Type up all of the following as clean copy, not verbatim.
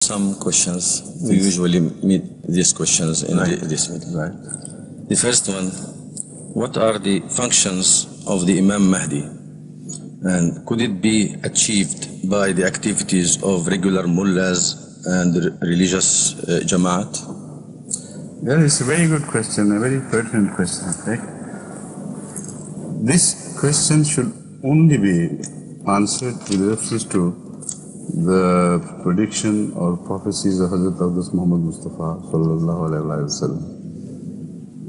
some questions. We usually meet these questions in this meeting. Right. The first one, what are the functions of the Imam Mahdi? And could it be achieved by the activities of regular mullahs and religious jamaat? Well, it's a very good question, a very pertinent question. Right? This question should only be answered with reference to the prediction or prophecies of Hazrat Abdus Muhammad Mustafa sallallahu alaihi wasallam,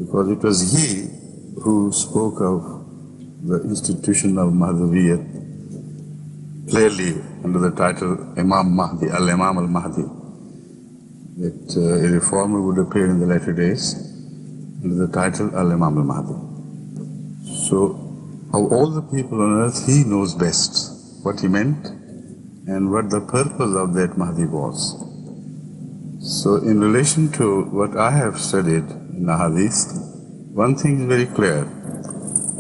because it was he who spoke of the institution of Mahdaviyyat clearly under the title Imam Mahdi, Al-Imam al-Mahdi, that a reformer would appear in the latter days under the title Al-Imam al-Mahdi. So, of all the people on earth, he knows best what he meant and what the purpose of that Mahdi was. So, in relation to what I have studied in the Hadith, one thing is very clear,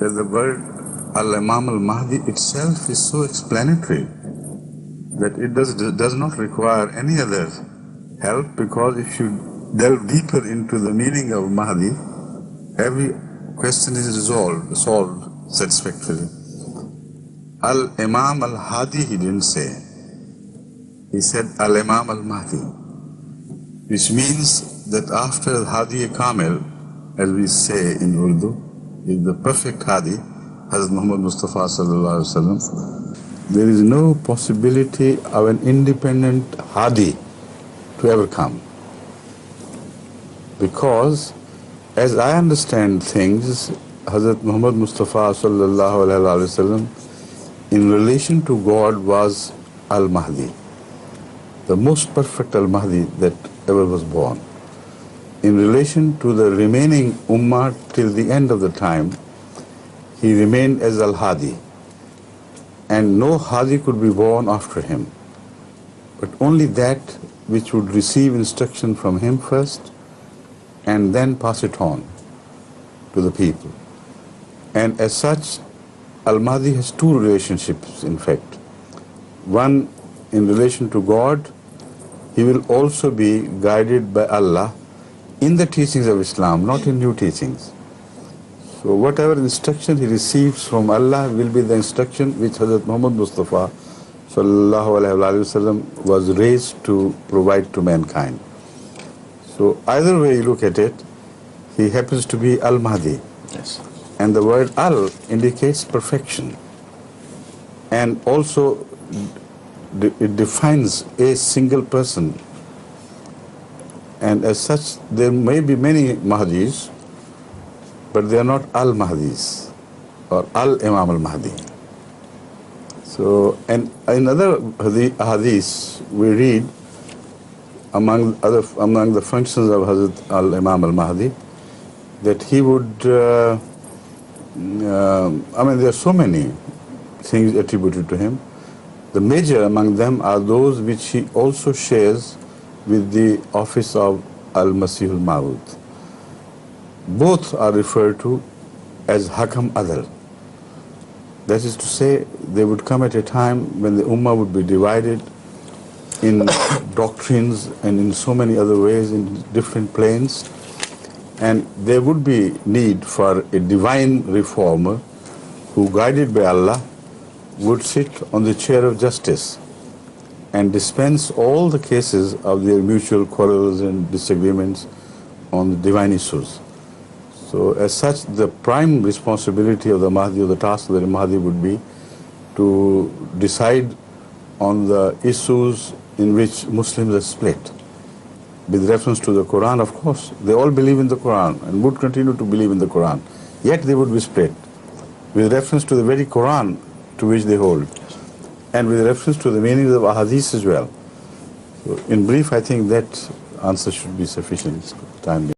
that the word Al-Imam al-Mahdi itself is so explanatory that it does not require any other help, because if you delve deeper into the meaning of Mahdi, every question is solved satisfactorily. Al-Imam al-Hadi he didn't say. He said Al-Imam al-Mahdi, which means that after Hadi Kamil, as we say in Urdu, is the perfect Hadi, Hazrat Muhammad Mustafa sallallahu alaihi wasallam, there is no possibility of an independent Hadi to ever come. Because, as I understand things, Hazrat Muhammad Mustafa sallallahu alaihi wasallam, in relation to God, was Al-Mahdi, the most perfect Al-Mahdi that ever was born. In relation to the remaining Ummah till the end of the time, he remained as Al-Hadi, and no Hadi could be born after him, but only that which would receive instruction from him first and then pass it on to the people. And as such, Al-Mahdi has two relationships, in fact. One, in relation to God, he will also be guided by Allah in the teachings of Islam, not in new teachings. So whatever instruction he receives from Allah will be the instruction which Hazrat Muhammad Mustafa sallallahu alaihi wasallam was raised to provide to mankind. So either way you look at it, he happens to be Al-Mahdi. Yes. And the word Al indicates perfection. And also it defines a single person. And as such, there may be many Mahdis, but they are not Al-Mahdis or Al-Imam al-Mahdi. So, and in other hadiths, we read among the functions of Hazrat Al-Imam al-Mahdi, that he would, there are so many things attributed to him. The major among them are those which he also shares with the office of Al-Masih al-Ma'ud. Both are referred to as Hakam Adal. That is to say, they would come at a time when the Ummah would be divided in doctrines and in so many other ways, in different planes, and there would be need for a divine reformer who, guided by Allah, would sit on the chair of justice and dispense all the cases of their mutual quarrels and disagreements on the divine issues. So as such, the prime responsibility of the Mahdi, or the task of the Mahdi, would be to decide on the issues in which Muslims are split. With reference to the Quran, of course, they all believe in the Quran and would continue to believe in the Quran, yet they would be split. With reference to the very Quran to which they hold, and with reference to the meanings of ahadith as well. So in brief, I think that answer should be sufficient. Time.